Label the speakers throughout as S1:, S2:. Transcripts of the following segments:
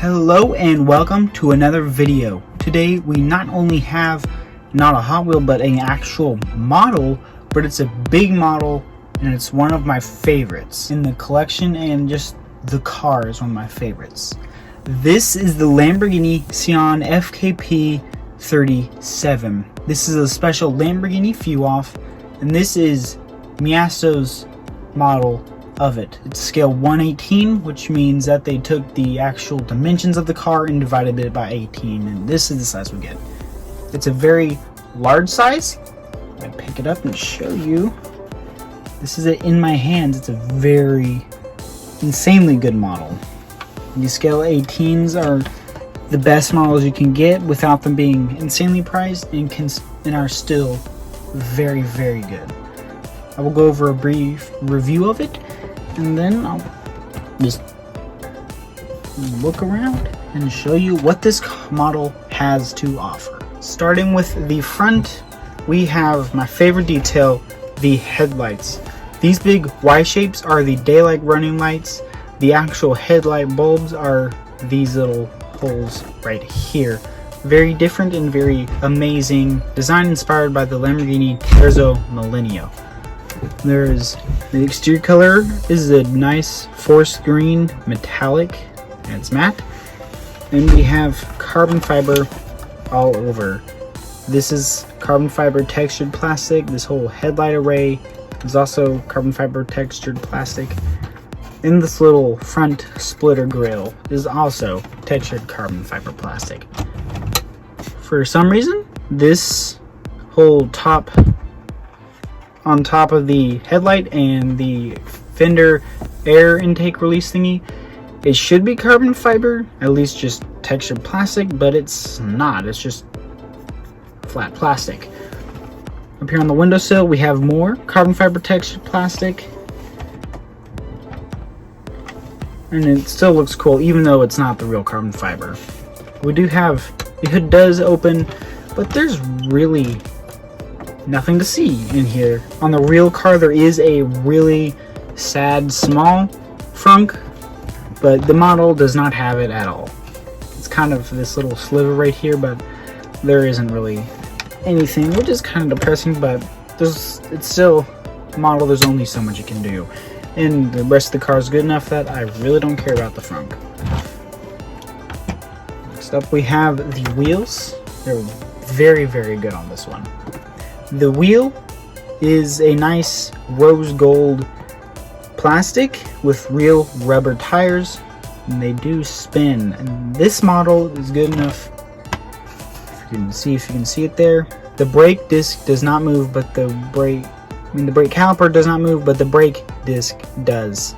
S1: Hello and welcome to another video. Today we not only have not a Hot Wheel but an actual model, but it's a big model and it's one of my favorites in the collection, and just the car is one of my favorites. This is the Lamborghini Sián FKP-37. This is a special Lamborghini fuel-off, and this is Miasto's model of it. It's scale 1/18, which means that they took the actual dimensions of the car and divided it by 18, and this is the size we get. It's a very large size. I pick it up and show you. This is it in my hands. It's a very insanely good model. These scale 18s are the best models you can get without them being insanely priced, and are still very, very good. I will go over a brief review of it, and then I'll just look around and show you what this model has to offer. Starting with the front, we have my favorite detail, the headlights. These big Y shapes are the daylight running lights. The actual headlight bulbs are these little holes right here. Very different and very amazing design, inspired by the Lamborghini Terzo Millennio. There's the exterior color is a nice forest green metallic, and it's matte, and we have carbon fiber all over. This is carbon fiber textured plastic. This whole headlight array is also carbon fiber textured plastic, and this little front splitter grille is also textured carbon fiber plastic. For some reason, this whole top on top of the headlight and the fender air intake release thingy, it should be carbon fiber, at least just textured plastic, but it's not. It's just flat plastic. Up here on the windowsill, we have more carbon fiber textured plastic, and it still looks cool even though it's not the real carbon fiber. We do have, the hood does open, but there's really nothing to see in here. On the real car, there is a really sad small frunk, but the model does not have it at all. It's kind of this little sliver right here, but there isn't really anything, which is kind of depressing, but it's still a model. There's only so much you can do, and the rest of the car is good enough that I really don't care about the frunk. Next up, we have the wheels. They're very, very good on this one. The wheel is a nice rose gold plastic with real rubber tires, and they do spin, and this model is good enough. If you can see it there. The brake disc does not move, but the brake caliper does not move, but the brake disc does,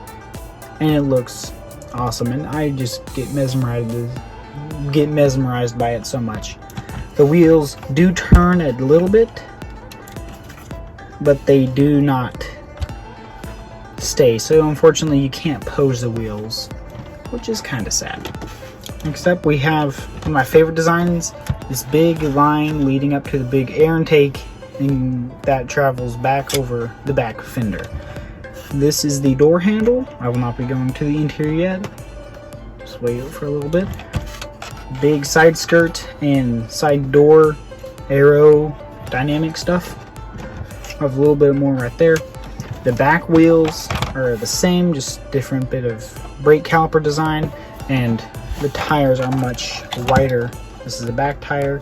S1: and it looks awesome, and I just get mesmerized by it so much. The wheels do turn a little bit, but they do not stay, so unfortunately you can't pose the wheels, which is kind of sad. Next up, we have one of my favorite designs, this big line leading up to the big air intake, and that travels back over the back fender. This is the door handle. I will not be going to the interior yet, just wait for a little bit. Big side skirt and side door aero dynamic stuff. I have a little bit more right there. The back wheels are the same, just different bit of brake caliper design, and the tires are much wider. This is a back tire,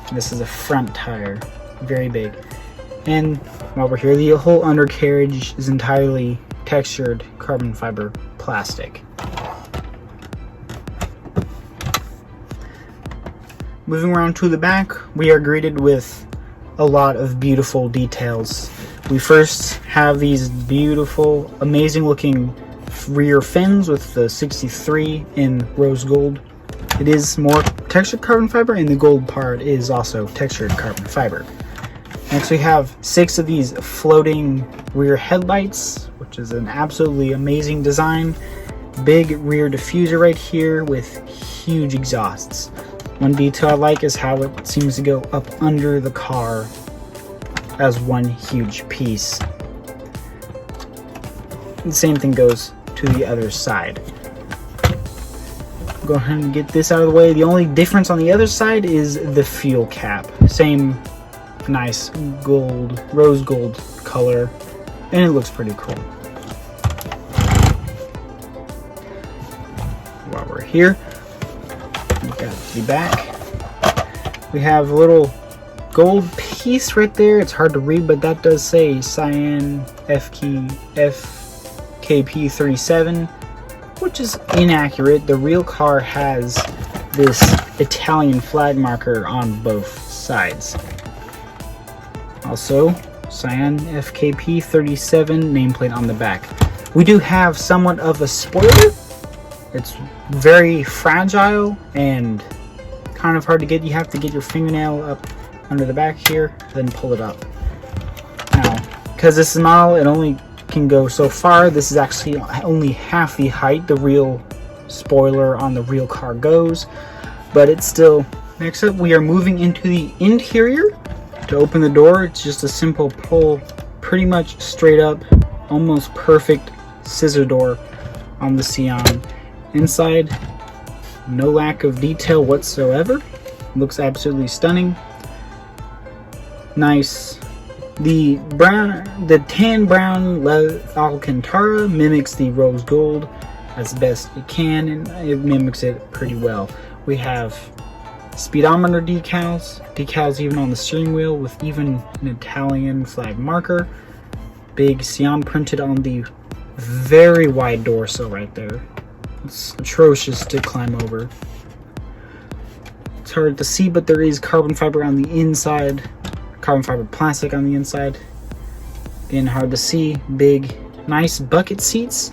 S1: and this is a front tire, very big. And while we're here, the whole undercarriage is entirely textured carbon fiber plastic. Moving around to the back, we are greeted with a lot of beautiful details. We first have these beautiful, amazing looking rear fins with the 63 in rose gold. It is more textured carbon fiber, and the gold part is also textured carbon fiber. Next, we have 6 of these floating rear headlights, which is an absolutely amazing design. Big rear diffuser right here with huge exhausts. One detail I like is how it seems to go up under the car as one huge piece. The same thing goes to the other side. Go ahead and get this out of the way. The only difference on the other side is the fuel cap. Same nice gold, rose gold color, and it looks pretty cool. While we're here, we got the back. We have a little gold piece right there. It's hard to read, but that does say Sián FKP-37, which is inaccurate. The real car has this Italian flag marker on both sides. Also, Sián FKP-37 nameplate on the back. We do have somewhat of a spoiler. It's very fragile and kind of hard to get. You have to get your fingernail up under the back here, then pull it up. Now, because this model, it only can go so far. This is actually only half the height the real spoiler on the real car goes, but it's still. Next up, we are moving into the interior. To open the door, it's just a simple pull, pretty much straight up, almost perfect scissor door on the Sián. Inside, no lack of detail whatsoever. Looks absolutely stunning. Nice. The tan brown Alcantara mimics the rose gold as best it can, and it mimics it pretty well. We have speedometer decals even on the steering wheel with even an Italian flag marker. Big Sián printed on the very wide door sill right there. It's atrocious to climb over. It's hard to see, but there is carbon fiber on the inside, carbon fiber plastic on the inside. Again, hard to see. Big, nice bucket seats.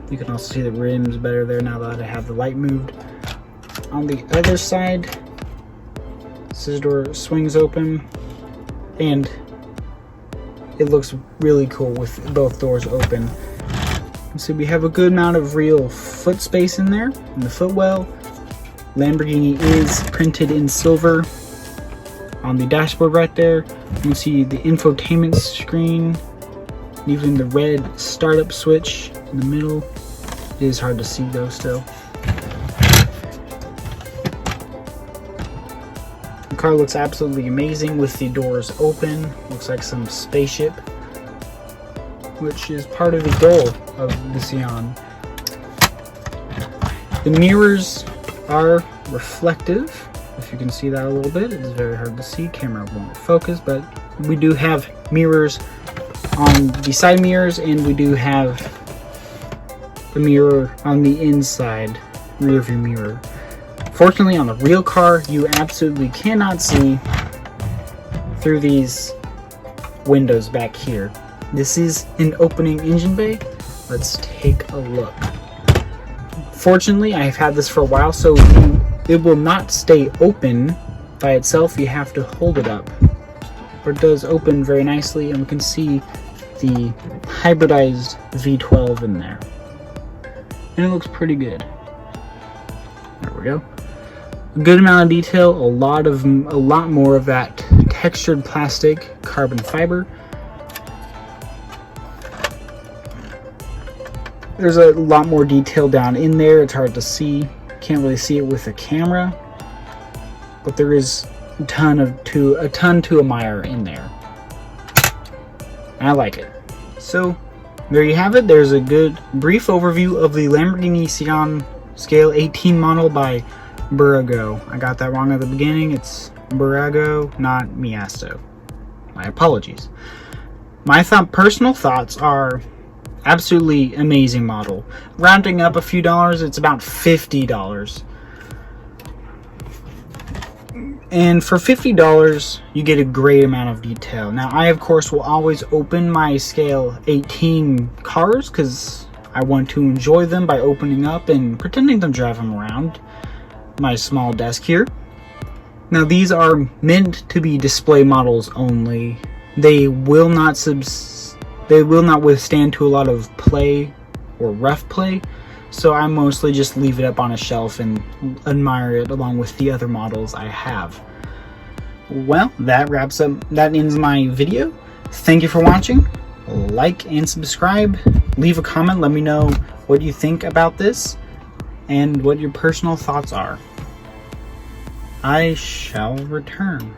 S1: You can also see the rims better there now that I have the light moved. On the other side, scissor door swings open, and it looks really cool with both doors open. So we have a good amount of real foot space in there, in the footwell. Lamborghini is printed in silver on the dashboard right there. You can see the infotainment screen, even the red startup switch in the middle. It is hard to see though still. The car looks absolutely amazing with the doors open. Looks like some spaceship, which is part of the goal of the Sián. The mirrors are reflective. If you can see that a little bit, it is very hard to see. Camera won't focus, but we do have mirrors on the side mirrors, and we do have the mirror on the inside rear view mirror. Fortunately, on the real car, you absolutely cannot see through these windows back here. This is an opening engine bay. Let's take a look. Fortunately, I've had this for a while, so it will not stay open by itself. You have to hold it up. But it does open very nicely, and we can see the hybridized V12 in there. And it looks pretty good. There we go. A good amount of detail, a lot more of that textured plastic carbon fiber. There's a lot more detail down in there. It's hard to see. Can't really see it with a camera, but there is a ton to admire in there. I like it. So there you have it. There's a good brief overview of the Lamborghini Sián Scale 18 model by Bburago. I got that wrong at the beginning. It's Bburago, not Miasto. My apologies. My personal thoughts are absolutely amazing model. Rounding up a few dollars, it's about $50. And for $50, you get a great amount of detail. Now, I of course will always open my Scale 18 cars because I want to enjoy them by opening up and pretending to drive them around my small desk here. Now, these are meant to be display models only. They will not withstand to a lot of play or rough play, so I mostly just leave it up on a shelf and admire it along with the other models I have. Well, that ends my video. Thank you for watching. Like and subscribe. Leave a comment, let me know what you think about this, and what your personal thoughts are. I shall return.